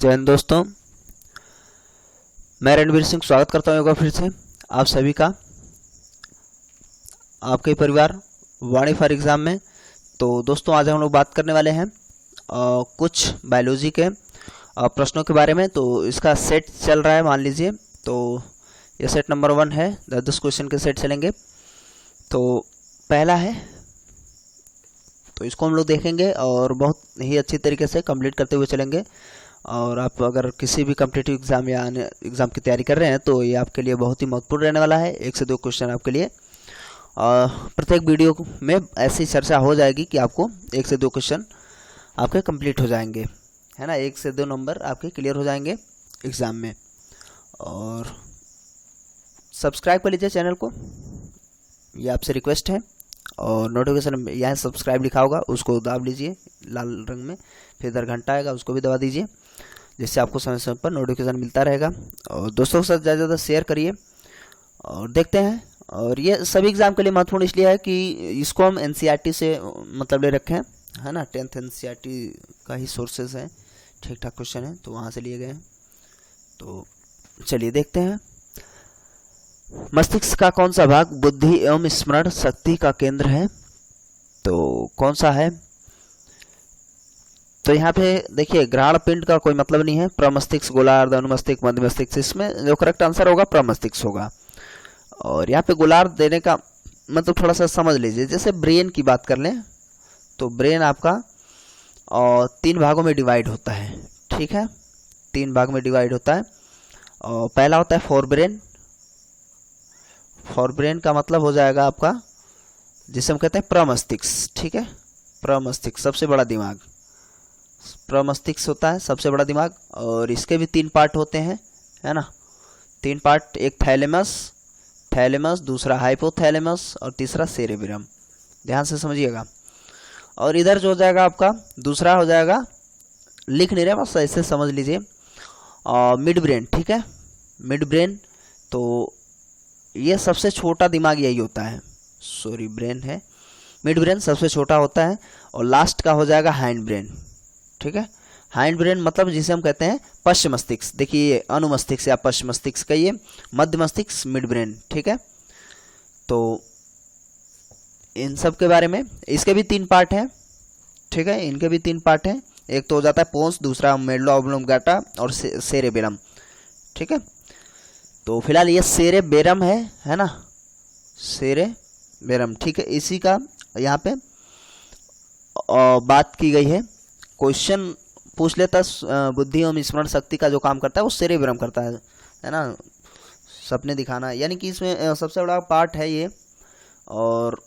जय हिंद दोस्तों, मैं रणवीर सिंह स्वागत करता हूँ योगा फिर से आप सभी का आपके परिवार वाणी फॉर एग्ज़ाम में। तो दोस्तों आज हम लोग बात करने वाले हैं कुछ बायोलॉजी के प्रश्नों के बारे में। तो इसका सेट चल रहा है, मान लीजिए। तो ये सेट नंबर 1 है, 10 क्वेश्चन के सेट चलेंगे। तो पहला है, तो इसको हम लोग देखेंगे और बहुत ही अच्छी तरीके से कंप्लीट करते हुए चलेंगे। और आप अगर किसी भी कॉम्पिटिटिव एग्जाम या अन्य एग्जाम की तैयारी कर रहे हैं तो ये आपके लिए बहुत ही महत्वपूर्ण रहने वाला है। 1 से 2 क्वेश्चन आपके लिए प्रत्येक वीडियो में ऐसी चर्चा हो जाएगी कि आपको 1 से 2 क्वेश्चन आपके कंप्लीट हो जाएंगे, है ना। 1 से 2 नंबर आपके क्लियर हो जाएंगे एग्ज़ाम में। और सब्सक्राइब कर लीजिए चैनल को, ये आपसे रिक्वेस्ट है। और नोटिफिकेशन यहाँ सब्सक्राइब लिखा होगा, उसको दाब लीजिए लाल रंग में। फिर इधर घंटा आएगा, उसको भी दबा दीजिए, जिससे आपको समय समय पर नोटिफिकेशन मिलता रहेगा। और दोस्तों के साथ ज़्यादा शेयर करिए और देखते हैं। और ये सभी एग्ज़ाम के लिए महत्वपूर्ण इसलिए है कि इसको हम एनसीईआरटी से मतलब ले रखे हैं, है ना। 10th एनसीईआरटी का ही सोर्सेज है, ठीक ठाक क्वेश्चन है, तो वहाँ से लिए गए हैं। तो चलिए देखते हैं। मस्तिष्क का कौन सा भाग बुद्धि एवं स्मरण शक्ति का केंद्र है? तो कौन सा है? तो यहाँ पे देखिए, ग्रहण पिंड का कोई मतलब नहीं है। प्रमस्तिष्क, गोलार्ध, अनुमस्तिष्क, मध्य मस्तिष्क, इसमें जो करेक्ट आंसर होगा प्रमस्तिष्क होगा। और यहाँ पे गोलार्ध देने का मतलब थोड़ा सा समझ लीजिए। जैसे ब्रेन की बात कर लें तो ब्रेन आपका 3 भागों में डिवाइड होता है, ठीक है। 3 भाग में डिवाइड होता है। और पहला होता है फोर ब्रेन। फोर ब्रेन का मतलब हो जाएगा आपका, जिसे हम कहते हैं प्रमस्तिष्क, ठीक है। प्रमस्तिष्क सबसे बड़ा दिमाग, प्रमस्तिष्क होता है सबसे बड़ा दिमाग। और इसके भी 3 पार्ट होते हैं, है ना। 3 पार्ट, एक थैलेमस, दूसरा हाइपोथैलेमस और तीसरा सेरेब्रम। ध्यान से समझिएगा। और इधर जो हो जाएगा आपका दूसरा हो जाएगा, लिख नहीं रहे बस ऐसे समझ लीजिए, मिड ब्रेन, ठीक है। मिड ब्रेन, तो ये सबसे छोटा दिमाग यही होता है। सॉरी, ब्रेन है, मिड ब्रेन सबसे छोटा होता है। और लास्ट का हो जाएगा हाइंड ब्रेन, ठीक है। हाइंड ब्रेन मतलब जिसे हम कहते हैं पश्च मस्तिष्क। देखिए, अनुमस्तिष्क या पश्च मस्तिष्क का ये मध्य मस्तिष्क, मिड ब्रेन, ठीक है। तो इन सब के बारे में, इसके भी 3 पार्ट हैं, ठीक है। इनके भी 3 पार्ट हैं। एक तो हो जाता है पोन्स, दूसरा मेडुला ऑब्लोंगाटा और सेरेबेलम, ठीक है। तो फिलहाल ये सेरेबेरम है ना, सेरेबेरम, ठीक है। इसी का यहाँ पे बात की गई है। क्वेश्चन पूछ लेता बुद्धि एवं स्मरण शक्ति का जो काम करता है वो सेरेब्रम करता है ना, सपने दिखाना, यानी कि इसमें सबसे बड़ा पार्ट है ये। और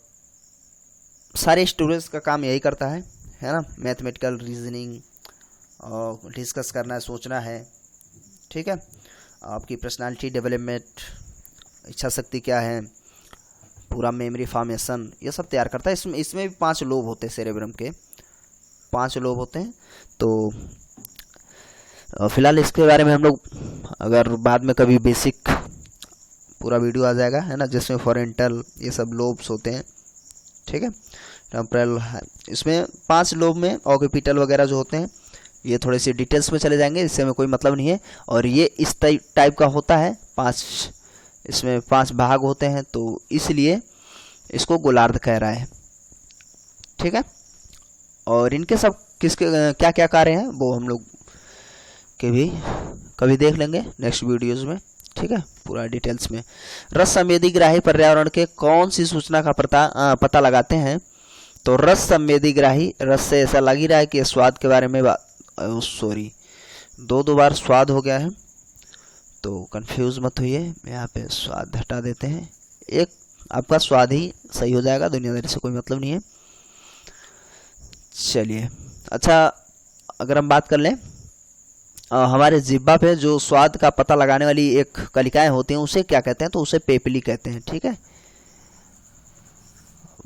सारे स्टूडेंट्स का काम यही करता है ना। मैथमेटिकल रीजनिंग और डिस्कस करना है, सोचना है, ठीक है। आपकी पर्सनालिटी डेवलपमेंट, इच्छा शक्ति क्या है, पूरा मेमोरी फॉर्मेशन, ये सब तैयार करता है। इसमें भी 5 लोब होते हैं, सेरेब्रम के 5 लोब होते हैं। तो फिलहाल इसके बारे में हम लोग अगर बाद में कभी बेसिक पूरा वीडियो आ जाएगा, है ना, जिसमें फॉरेंटल ये सब लोब्स होते हैं, ठीक है। टेम्परल, इसमें 5 लोब में ऑक्यूपिटल वगैरह जो होते हैं, ये थोड़े से डिटेल्स में चले जाएंगे, इससे में कोई मतलब नहीं है। और ये इस टाइप का होता है, 5 इसमें 5 भाग होते हैं, तो इसलिए इसको गोलार्ध कह रहा है, ठीक है। और इनके सब किसके क्या क्या कार्य हैं वो हम लोग के भी कभी देख लेंगे नेक्स्ट वीडियोस में, ठीक है, पूरा डिटेल्स में। रस संवेदी ग्राही पर्यावरण के कौन सी सूचना का पता लगाते हैं? तो रस संवेदी ग्राही, रस से ऐसा लग ही रहा है कि स्वाद के बारे में सॉरी 2 बार स्वाद हो गया है, तो कंफ्यूज मत होइए। यहाँ पे स्वाद हटा देते हैं, एक आपका स्वाद ही सही हो जाएगा, दुनियादारी से कोई मतलब नहीं है। चलिए, अच्छा, अगर हम बात कर लें हमारे जिह्वा पे जो स्वाद का पता लगाने वाली एक कलिकाएं होती हैं, उसे क्या कहते हैं? तो उसे पेपली कहते हैं, ठीक है।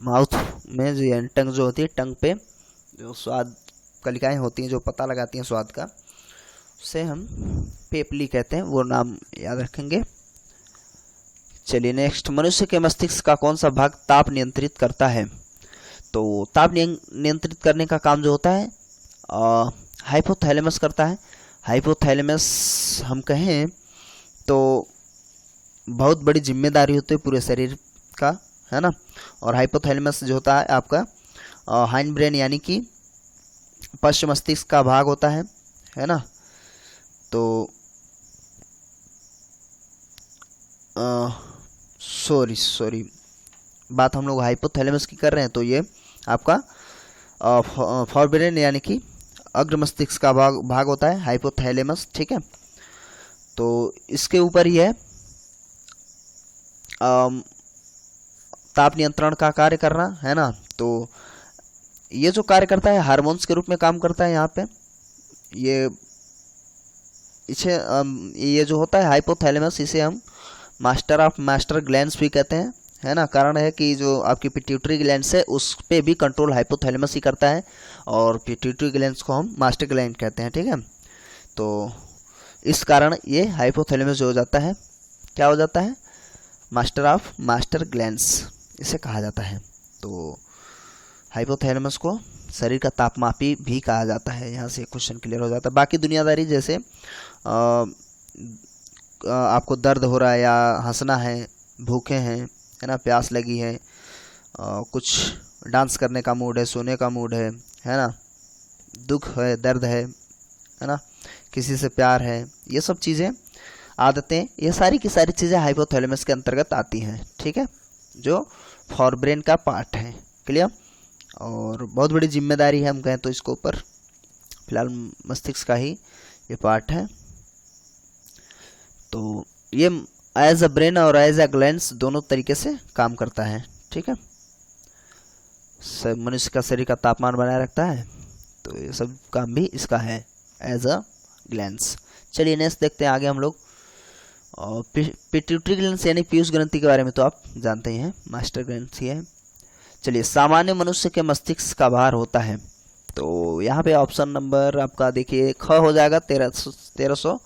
माउथ में जो टंग जो होती है, टंग पे जो स्वाद कलिकाएं होती हैं जो पता लगाती हैं स्वाद का, उसे हम पेपली कहते हैं, वो नाम याद रखेंगे। चलिए नेक्स्ट, मनुष्य के मस्तिष्क का कौन सा भाग ताप नियंत्रित करता है? तो ताप नियंत्रित करने का काम जो होता है हाइपोथैलेमस करता है। हाइपोथैलेमस हम कहें तो बहुत बड़ी जिम्मेदारी होती है पूरे शरीर का, है ना। और हाइपोथैलेमस जो होता है आपका हाइंड ब्रेन यानी कि पश्च मस्तिष्क का भाग होता है ना। तो सॉरी बात हम लोग हाइपोथैलेमस की कर रहे हैं, तो ये आपका फोरब्रेन यानी कि अग्र मस्तिष्क का भाग होता है हाइपोथैलेमस, ठीक है। तो इसके ऊपर ही है ताप नियंत्रण का कार्य करना, है ना। तो ये जो कार्य करता है हार्मोन्स के रूप में काम करता है यहाँ पे। ये जो होता है हाइपोथैलेमस, इसे हम मास्टर ग्लैंड्स भी कहते हैं, है ना। कारण है कि जो आपकी पिट्यूटरी ग्लैंड्स है उस पे भी कंट्रोल हाइपोथैलेमस ही करता है, और पिट्यूटरी ग्लैंड्स को हम मास्टर ग्लैंड कहते हैं, ठीक है। तो इस कारण ये हाइपोथैलेमस जो हो जाता है, क्या हो जाता है, मास्टर ग्लैंड्स इसे कहा जाता है। तो हाइपोथैलेमस को शरीर का तापमापी भी कहा जाता है। यहाँ से क्वेश्चन क्लियर हो जाता है। बाकी दुनियादारी जैसे आपको दर्द हो रहा है या हंसना है, भूखे हैं, है ना, प्यास लगी है, कुछ डांस करने का मूड है, सोने का मूड है ना, दुख है, दर्द है ना, किसी से प्यार है, ये सब चीज़ें, आदतें, ये सारी की सारी चीज़ें हाइपोथैलेमस के अंतर्गत आती हैं, ठीक है, जो फोरब्रेन का पार्ट है। क्लियर। और बहुत बड़ी जिम्मेदारी है हम कहें तो इसको ऊपर, फिलहाल मस्तिष्क का ही ये पार्ट है। तो ये एज अ ब्रेन और एज अ ग्लैंड्स दोनों तरीके से काम करता है, ठीक है। मनुष्य का शरीर का तापमान बनाए रखता है, तो ये सब काम भी इसका है एज अ ग्लैंड्स। चलिए नेक्स्ट देखते हैं आगे हम लोग। और पिट्यूटरी ग्लैंड्स यानी पीयूष ग्रंथि के बारे में तो आप जानते ही हैं, मास्टर ग्लैंड्स ही है। चलिए, सामान्य मनुष्य के मस्तिष्क का भार होता है, तो यहाँ पे ऑप्शन नंबर आपका देखिए ख हो जाएगा 1300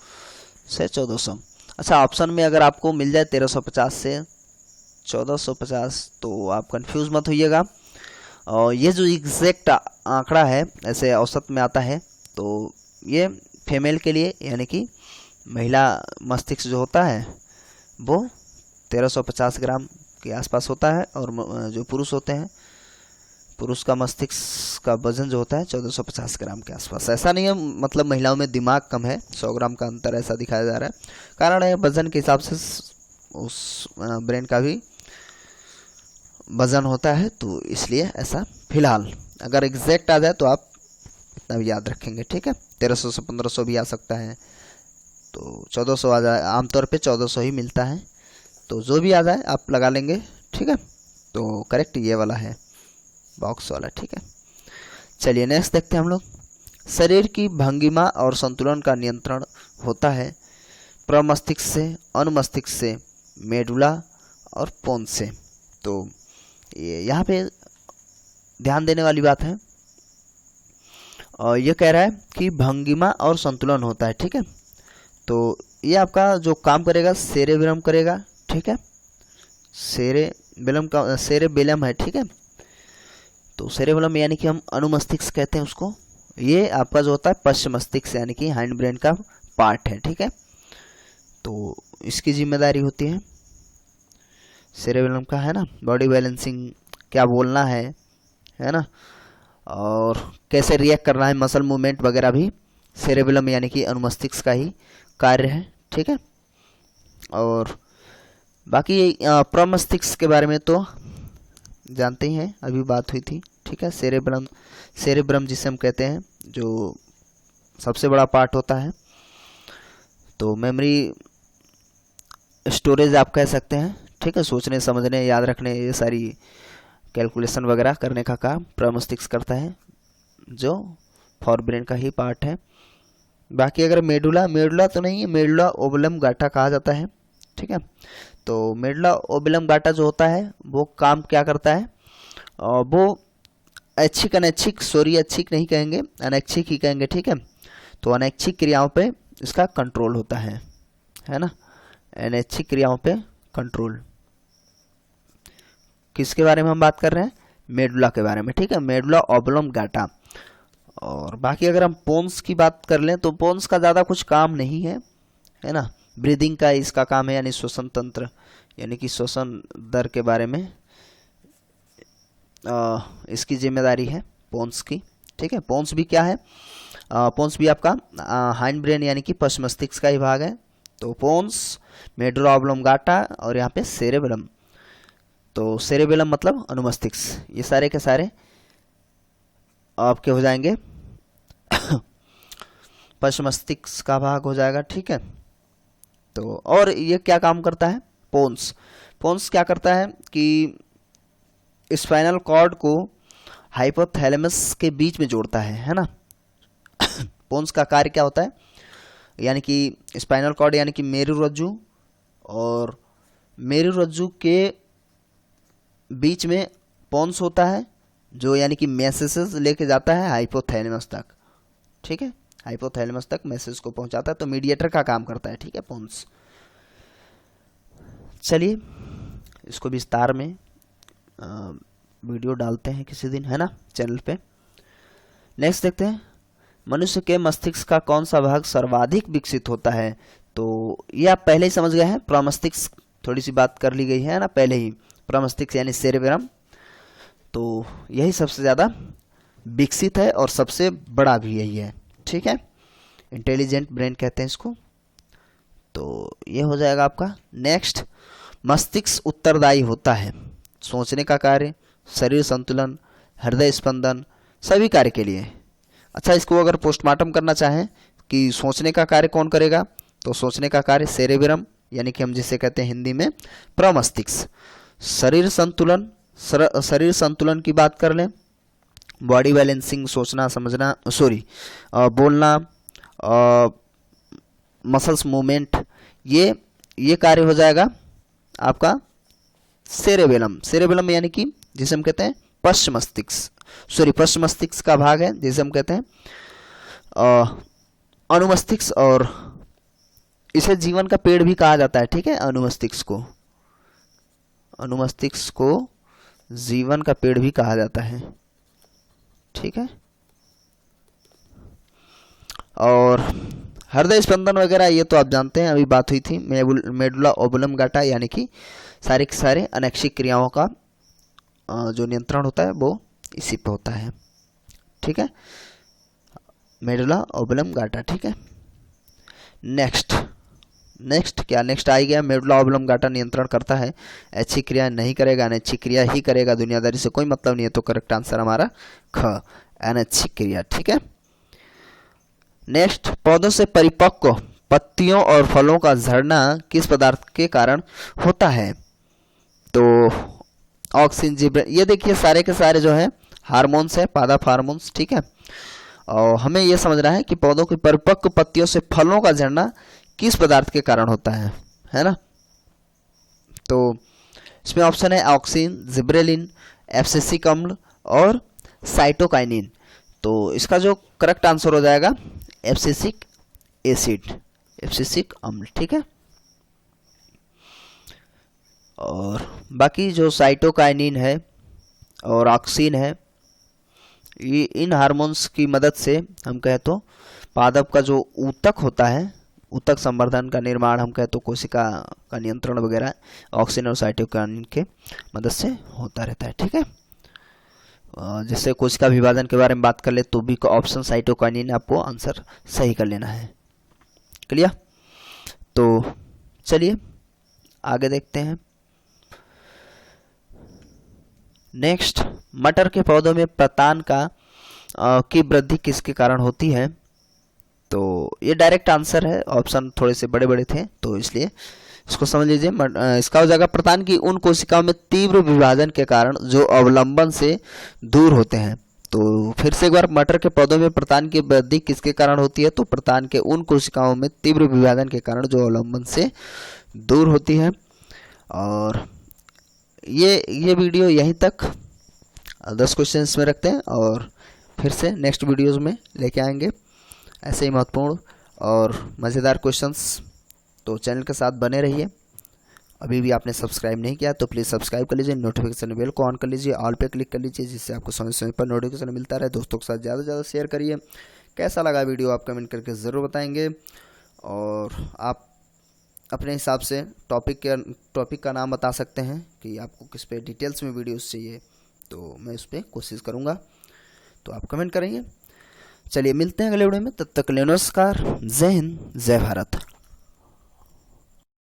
से 1400। अच्छा, ऑप्शन में अगर आपको मिल जाए 1350 से 1450 तो आप कंफ्यूज मत होइएगा। और ये जो एग्जैक्ट आंकड़ा है ऐसे औसत में आता है, तो ये फीमेल के लिए यानी कि महिला मस्तिष्क जो होता है वो 1350 ग्राम के आसपास होता है, और जो पुरुष होते हैं, पुरुष का मस्तिष्क का वजन जो होता है 1450 ग्राम के आसपास। ऐसा नहीं है मतलब महिलाओं में दिमाग कम है, 100 ग्राम का अंतर ऐसा दिखाया जा रहा है। कारण है वजन के हिसाब से उस ब्रेन का भी वजन होता है, तो इसलिए ऐसा। फिलहाल अगर एग्जैक्ट आ जाए तो आप इतना भी याद रखेंगे, ठीक है। 1300 से 1500 भी आ सकता है, तो 1400 आ जाए, आमतौर पे 1400 ही मिलता है, तो जो भी आ जाए आप लगा लेंगे, ठीक है। तो करेक्ट ये वाला है, बॉक्स वाला, ठीक है। चलिए नेक्स्ट देखते हैं हम लोग। शरीर की भंगिमा और संतुलन का नियंत्रण होता है प्रमस्तिष्क से, अनुमस्तिष्क से, मेडुला और पोन्स से। तो यहाँ पे ध्यान देने वाली बात है, और ये कह रहा है कि भंगिमा और संतुलन होता है, ठीक है। तो ये आपका जो काम करेगा सेरेब्रम करेगा, ठीक है, सेरेबेलम है, ठीक है। तो सेरेबेलम यानी कि हम अनुमस्तिष्क कहते हैं उसको। ये आपका जो होता है पश्च मस्तिष्क यानी कि हाइंड ब्रेन का पार्ट है, ठीक है। तो इसकी जिम्मेदारी होती है सेरेबेलम का, है ना, बॉडी बैलेंसिंग, क्या बोलना है ना, और कैसे रिएक्ट करना है, मसल मूवमेंट वगैरह भी सेरेबेलम यानी कि अनुमस्तिष्क का ही कार्य है, ठीक है। और बाकी प्रमस्तिष्क के बारे में तो जानते ही हैं, अभी बात हुई थी, ठीक है। सेरेब्रम जिसे हम कहते हैं, जो सबसे बड़ा पार्ट होता है, तो मेमोरी स्टोरेज आप कह सकते हैं, ठीक है। सोचने, समझने, याद रखने, ये सारी कैलकुलेशन वगैरह करने का काम प्रमस्तिष्क करता है, जो फोरब्रेन का ही पार्ट है। बाकी अगर मेडुला तो नहीं है, मेडुला ओब्लंगाटा कहा जाता है, ठीक है। तो मेडुला ओब्लंगाटा जो होता है वो काम क्या करता है, वो ऐच्छिक अनैच्छिक, सॉरी ऐच्छिक नहीं कहेंगे, अनैच्छिक ही कहेंगे, ठीक है। तो अनैच्छिक क्रियाओं पे इसका कंट्रोल होता है ना, अनैच्छिक क्रियाओं पे कंट्रोल। किसके बारे में हम बात कर रहे हैं, मेडुला के बारे में, ठीक है, मेडुला ओब्लंगाटा। और बाकी अगर हम पोन्स की बात कर लें तो पोन्स का ज़्यादा कुछ काम नहीं है, है ना। ब्रीदिंग का इसका काम है, यानी श्वसन तंत्र, यानी कि श्वसन दर के बारे में इसकी जिम्मेदारी है पोन्स की, ठीक है। पोन्स भी क्या है, पोन्स भी आपका हाइंड ब्रेन यानी कि पश्च मस्तिष्क का ही भाग है। तो पोन्स, मेडुला ऑब्लोंगाटा और यहाँ पे सेरेबेलम। तो सेरेबेलम मतलब अनुमस्तिष्क, ये सारे के सारे आपके हो जाएंगे पश्च मस्तिष्क का भाग हो जाएगा, ठीक है। तो और ये क्या काम करता है, पोन्स, पोन्स क्या करता है कि स्पाइनल कॉर्ड को हाइपोथैलेमस के बीच में जोड़ता है ना। पोन्स का कार्य क्या होता है, यानी कि स्पाइनल कॉर्ड यानी कि मेरुरज्जु और मेरुरज्जु के बीच में पोन्स होता है, जो यानी कि मैसेजेस लेके जाता है हाइपोथैलेमस तक, ठीक है। हाइपोथैलेमस तक मैसेज को पहुंचाता है, तो मीडिएटर का काम करता है, ठीक है, पोन्स। चलिए इसको विस्तार में वीडियो डालते हैं किसी दिन, है ना, चैनल पे। नेक्स्ट देखते हैं, मनुष्य के मस्तिष्क का कौन सा भाग सर्वाधिक विकसित होता है। तो ये आप पहले ही समझ गए हैं, प्रमस्तिष्क, थोड़ी सी बात कर ली गई है ना पहले ही, प्रमस्तिष्क यानी सेरेब्रम, तो यही सबसे ज़्यादा विकसित है और सबसे बड़ा भी यही है, ठीक है। इंटेलिजेंट ब्रेन कहते हैं इसको। तो ये हो जाएगा आपका। नेक्स्ट, मस्तिष्क उत्तरदायी होता है सोचने का कार्य, शरीर संतुलन, हृदय स्पंदन, सभी कार्य के लिए। अच्छा, इसको अगर पोस्टमार्टम करना चाहें कि सोचने का कार्य कौन करेगा, तो सोचने का कार्य सेरेब्रम यानी कि हम जिसे कहते हैं हिंदी में प्रमस्तिष्क। शरीर संतुलन, शरीर संतुलन की बात कर लें, बॉडी बैलेंसिंग, सोचना समझना, बोलना, मसल्स मूवमेंट, ये कार्य हो जाएगा आपका सेरेबेलम। सेरेबेलम यानी कि जिसे हम कहते हैं पश्च मस्तिष्क, पश्च मस्तिष्क का भाग है, जिसे हम कहते हैं अनुमस्तिष्क, और इसे जीवन का पेड़ भी कहा जाता है, ठीक है। अनुमस्तिष्क को जीवन का पेड़ भी कहा जाता है, ठीक है। और हृदय स्पंदन वगैरह ये तो आप जानते हैं, अभी बात हुई थी। मेडुला ओब्लोंगाटा यानी कि सारे के सारे अनैच्छिक क्रियाओं का जो नियंत्रण होता है वो इसी पे होता है, ठीक है, मेडुला ओब्लोंगाटा, ठीक है। नेक्स्ट क्या, नेक्स्ट आ गया, मेडुला ओब्लोंगाटा नियंत्रण करता है, ऐच्छिक क्रिया नहीं करेगा, अनैच्छिक क्रिया ही करेगा। दुनियादारी से कोई मतलब नहीं है, तो करेक्ट आंसर हमारा ख, अनैच्छिक क्रिया, ठीक है। नेक्स्ट, पौधों से परिपक्व पत्तियों और फलों का झड़ना किस पदार्थ के कारण होता है। तो ऑक्सिन, जिब्रेलिन, ये देखिए सारे के सारे जो है हार्मोन्स है, पादप हार्मोन्स, ठीक है। और हमें यह समझना है कि पौधों की परिपक्व पत्तियों से फलों का झड़ना किस पदार्थ के कारण होता है ना। तो इसमें ऑप्शन है ऑक्सिन, जिब्रेलिन, एब्सिसिक अम्ल और साइटोकाइनिन। तो इसका जो करेक्ट आंसर हो जाएगा एब्सिसिक एसिड, एब्सिसिक अम्ल, ठीक है। और बाकी जो साइटोकाइनिन है और ऑक्सिन है, ये इन हार्मोन्स की मदद से हम कहें तो पादप का जो ऊतक होता है, ऊतक संवर्धन का निर्माण, हम कहें तो कोशिका का नियंत्रण वगैरह ऑक्सिन और साइटोकाइनिन के मदद से होता रहता है, ठीक है। जैसे कोशिका विभाजन के बारे में बात कर ले तो भी ऑप्शन साइटोकाइनिन आपको आंसर सही कर लेना है। क्लियर? तो चलिए आगे देखते हैं। नेक्स्ट, मटर के पौधों में प्रतान की वृद्धि किसके कारण होती है। तो ये डायरेक्ट आंसर है, ऑप्शन थोड़े से बड़े बड़े थे तो इसलिए इसको समझ लीजिए। इसका हो जाएगा प्रतान की उन कोशिकाओं में तीव्र विभाजन के कारण जो अवलंबन से दूर होते हैं। तो फिर से एक बार, मटर के पौधों में प्रतान की वृद्धि किसके कारण होती है, तो प्रतान के उन कोशिकाओं में तीव्र विभाजन के कारण जो अवलंबन से दूर होती है। और ये वीडियो यहीं तक 10 क्वेश्चंस में रखते हैं और फिर से नेक्स्ट वीडियोस में लेके आएंगे ऐसे ही महत्वपूर्ण और मज़ेदार क्वेश्चंस। तो चैनल के साथ बने रहिए। अभी भी आपने सब्सक्राइब नहीं किया तो प्लीज़ सब्सक्राइब कर लीजिए, नोटिफिकेशन बेल को ऑन कर लीजिए, ऑल पे क्लिक कर लीजिए, जिससे आपको समय समय पर नोटिफिकेशन मिलता रहे। दोस्तों के साथ ज़्यादा से ज़्यादा शेयर करिए। कैसा लगा वीडियो आप कमेंट करके ज़रूर बताएंगे, और आप अपने हिसाब से टॉपिक का नाम बता सकते हैं कि आपको किस पे डिटेल्स में वीडियोस चाहिए, तो मैं उस पर कोशिश करूँगा, तो आप कमेंट करेंगे। चलिए मिलते हैं अगले वीडियो में, तब तक के लिए नमस्कार, जय हिंद, जय भारत।